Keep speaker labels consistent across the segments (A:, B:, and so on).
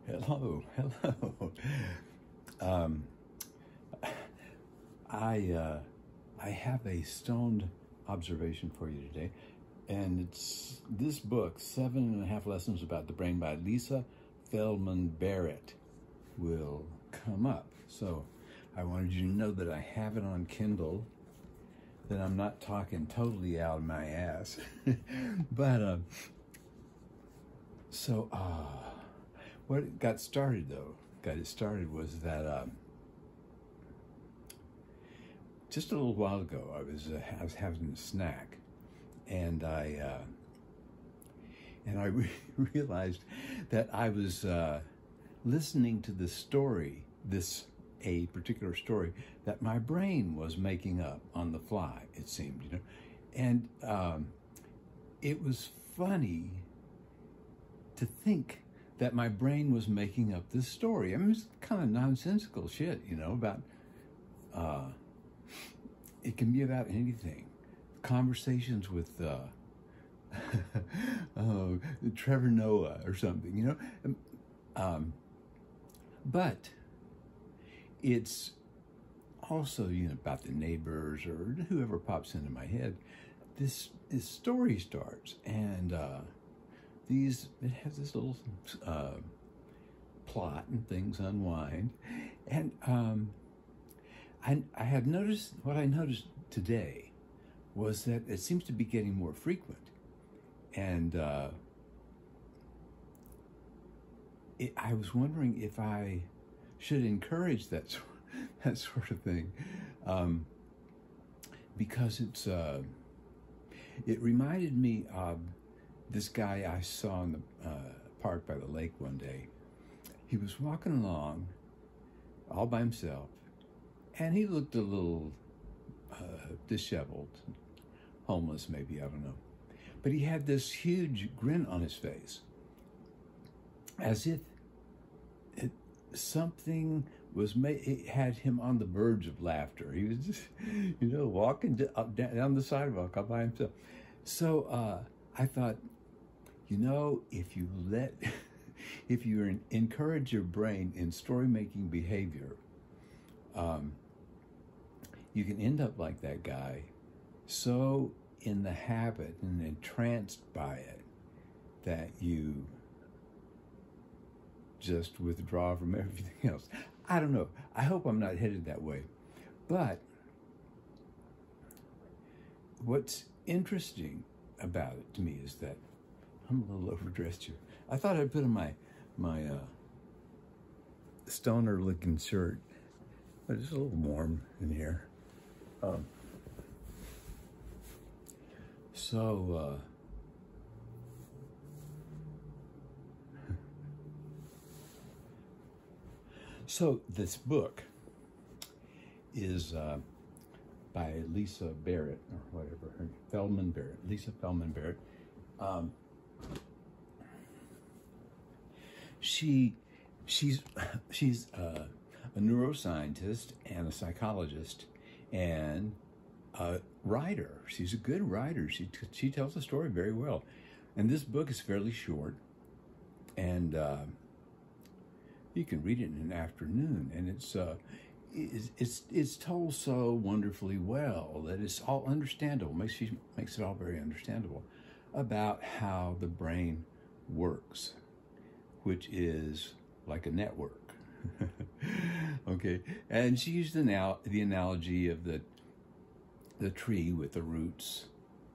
A: Hello, hello. Um, I have a stoned observation for you today, and it's this book, 7.5 Lessons About the Brain by Lisa Feldman Barrett, will come up. So I wanted you to know that I have it on Kindle, that I'm not talking totally out of my ass. but so what got it started was that just a little while ago I was having a snack, and I realized that I was listening to this story, a particular story that my brain was making up on the fly, it seemed, and it was funny to think that my brain was making up this story. I mean, it's kind of nonsensical shit, about, it can be about anything. Conversations with Trevor Noah or something, but it's also, about the neighbors or whoever pops into my head. This story starts, and it has this little plot, and things unwind, and I had noticed, what I noticed today was that it seems to be getting more frequent, and I was wondering if I should encourage that sort of thing, because it reminded me of this guy I saw in the park by the lake one day. He was walking along all by himself, and he looked a little disheveled, homeless maybe, I don't know. But he had this huge grin on his face, as if something was it had him on the verge of laughter. He was just, walking down the sidewalk all by himself. So I thought, if you encourage your brain in story-making behavior, you can end up like that guy, so in the habit and entranced by it that you just withdraw from everything else. I don't know. I hope I'm not headed that way. But what's interesting about it to me is that I'm a little overdressed here. I thought I'd put on my stoner-looking shirt, but it's a little warm in here. So this book is by Lisa Barrett, or whatever, Lisa Feldman Barrett. She's a neuroscientist and a psychologist and a writer. She's a good writer. She tells the story very well. And this book is fairly short, and you can read it in an afternoon, and it's told so wonderfully well that it's all understandable. She makes it all very understandable about how the brain works, which is like a network. Okay, and she used the analogy of the tree with the roots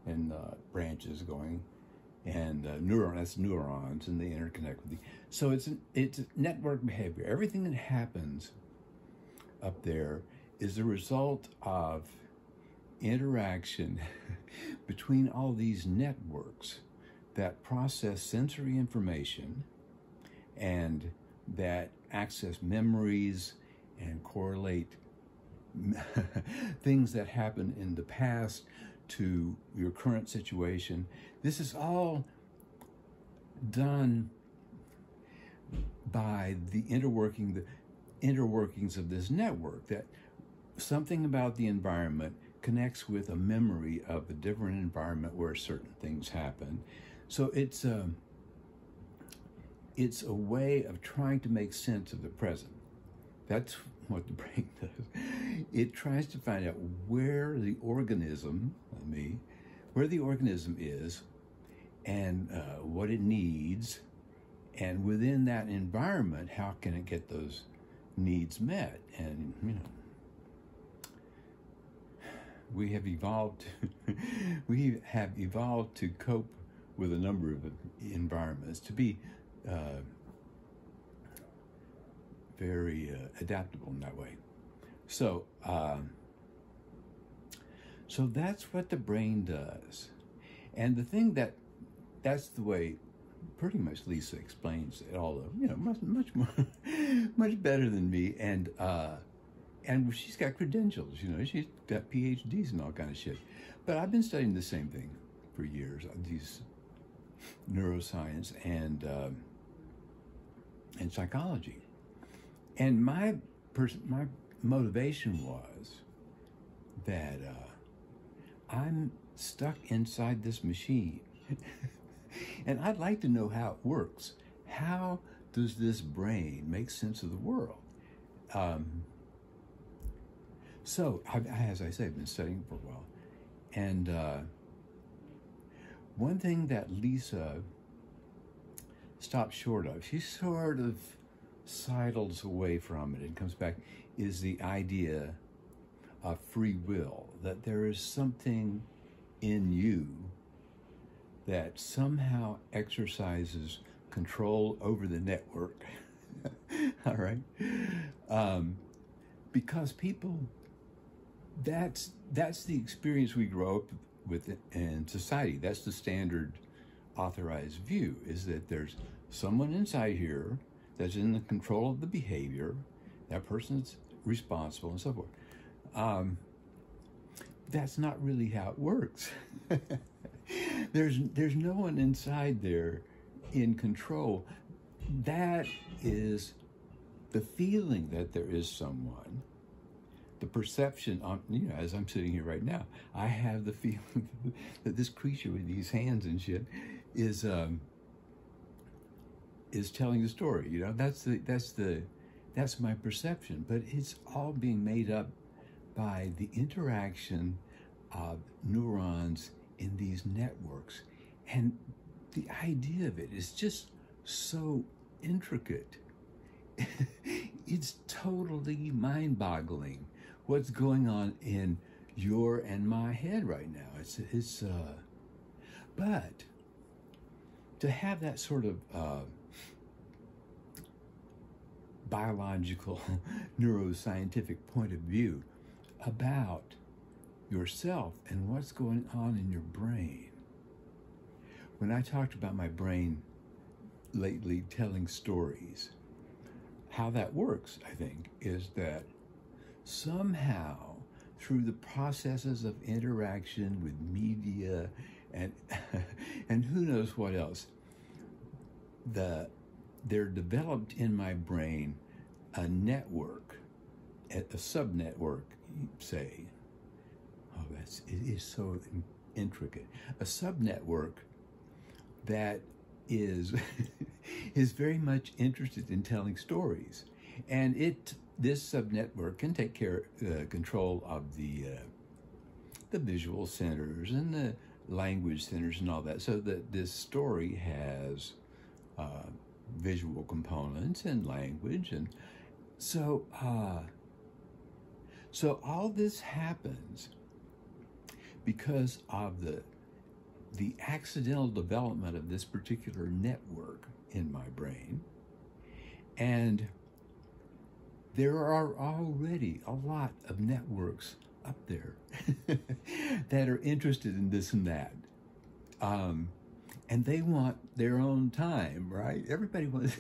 A: and branches going, and that's neurons, and they interconnect with so it's network behavior. Everything that happens up there is the result of interaction between all these networks that process sensory information and that access memories and correlate things that happened in the past to your current situation. This is all done by the interworkings of this network, that something about the environment connects with a memory of a different environment where certain things happen. So it's it's a way of trying to make sense of the present. That's what the brain does. It tries to find out where the organism, where the organism is, and what it needs, and within that environment, how can it get those needs met? And we have evolved. We have evolved to cope with a number of environments, to be very adaptable in that way. So, so that's what the brain does, and the thing that's the way, pretty much Lisa explains it all. Much more, much better than me, and she's got credentials. She's got PhDs and all kind of shit. But I've been studying the same thing for years. These neuroscience and psychology. And my motivation was that I'm stuck inside this machine. And I'd like to know how it works. How does this brain make sense of the world? So, as I say, I've been studying for a while. And one thing that Lisa stopped short of, she sort of sidles away from it and comes back, is the idea of free will, that there is something in you that somehow exercises control over the network. All right? Because people, that's the experience we grow up with in society. That's the standard authorized view, is that there's someone inside here that's in the control of the behavior, that person's responsible, and so forth. That's not really how it works. There's no one inside there in control. That is the feeling that there is someone, the perception, as I'm sitting here right now, I have the feeling that this creature with these hands and shit is telling the story. That's my perception. But it's all being made up by the interaction of neurons in these networks. And the idea of it is just so intricate. It's totally mind-boggling what's going on in your and my head right now. But to have that sort of biological, neuroscientific point of view about yourself and what's going on in your brain. When I talked about my brain lately telling stories, how that works, I think, is that somehow through the processes of interaction with media and and who knows what else, they're developed in my brain a network, a subnetwork, say. Oh, it is so intricate. A subnetwork that is is very much interested in telling stories, and this subnetwork can take control of the visual centers and the language centers and all that, so that this story has visual components and language, and so all this happens because of the accidental development of this particular network in my brain. And there are already a lot of networks up there that are interested in this and that. And they want their own time, right? Everybody wants.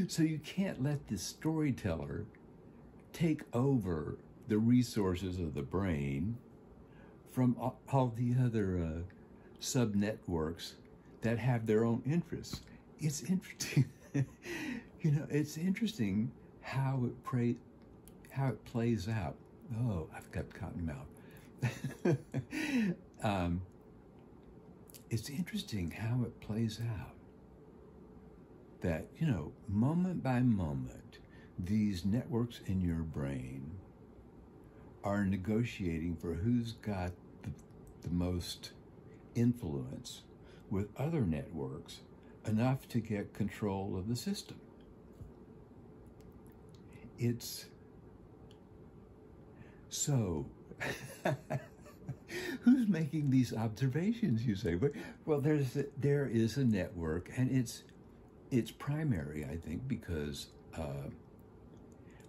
A: So you can't let the storyteller take over the resources of the brain from all the other sub-networks that have their own interests. It's interesting. It's interesting how it plays out. Oh, I've got cotton mouth. It's interesting how it plays out. that, moment by moment, these networks in your brain are negotiating for who's got the most influence with other networks enough to get control of the system. It's so, who's making these observations, you say? Well, there is a network, and it's primary, I think, because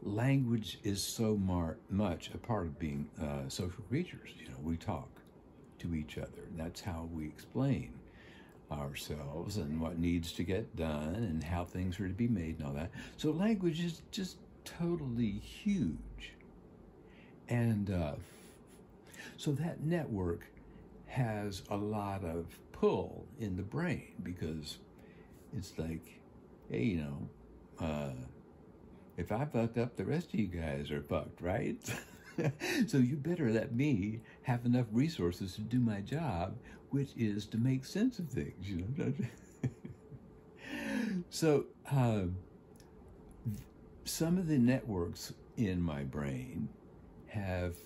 A: language is so much a part of being social creatures. We talk to each other, and that's how we explain ourselves and what needs to get done and how things are to be made and all that. So language is just totally huge. And so that network has a lot of pull in the brain, because it's like, hey, if I fucked up, the rest of you guys are fucked, right? So you better let me have enough resources to do my job, which is to make sense of things, So some of the networks in my brain have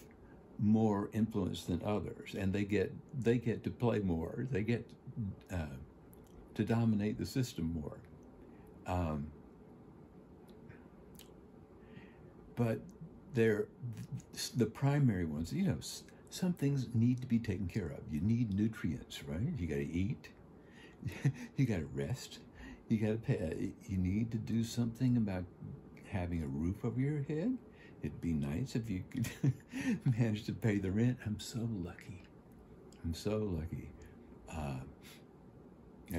A: more influence than others, and they get to play more. They get to dominate the system more. But they're the primary ones. Some things need to be taken care of. You need nutrients, right? You got to eat. You got to rest. You got to pay. You need to do something about having a roof over your head. It'd be nice if you could manage to pay the rent. I'm so lucky. I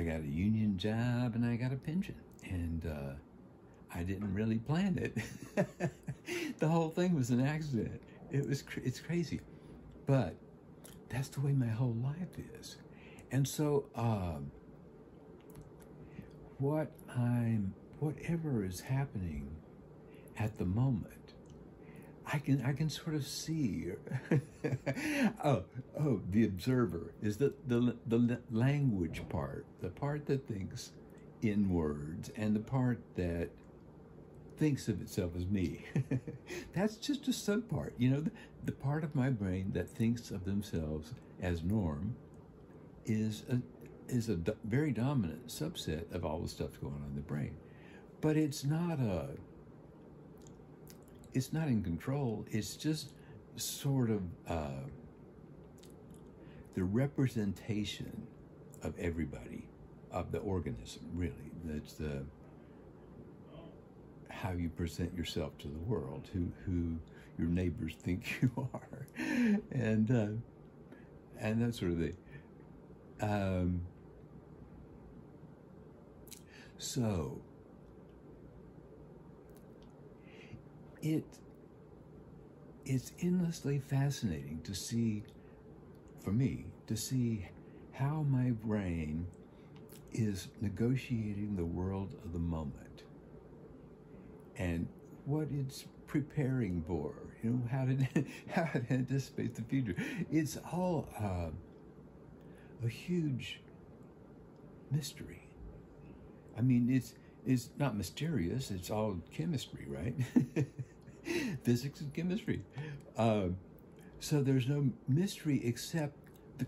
A: got a union job and I got a pension, and I didn't really plan it. The whole thing was an accident. It's crazy, but that's the way my whole life is. And so whatever is happening at the moment, I can sort of see. The observer is the language part, the part that thinks in words, and the part that thinks of itself as me. That's just a sub part. The part of my brain that thinks of themselves as norm is a very dominant subset of all the stuff going on in the brain. But it's not in control. It's just sort of the representation of everybody, of the organism, really. That's how you present yourself to the world, who your neighbors think you are, and that sort of thing. So it's endlessly fascinating to see, for me, to see how my brain is negotiating the world of the moment and what it's preparing for, how it anticipates the future. It's all a huge mystery. I mean, it's not mysterious. It's all chemistry, right? Physics and chemistry. So there's no mystery except the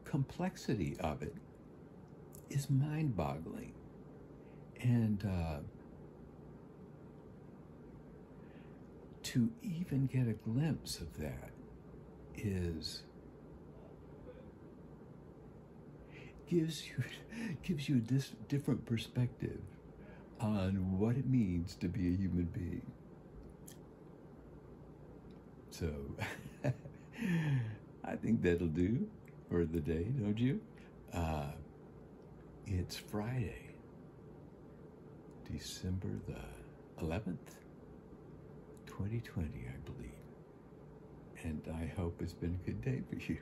A: complexity of it is mind-boggling. And to even get a glimpse of that gives you a different perspective on what it means to be a human being. So I think that'll do for the day, don't you? It's Friday, December the 11th, 2020, I believe. And I hope it's been a good day for you.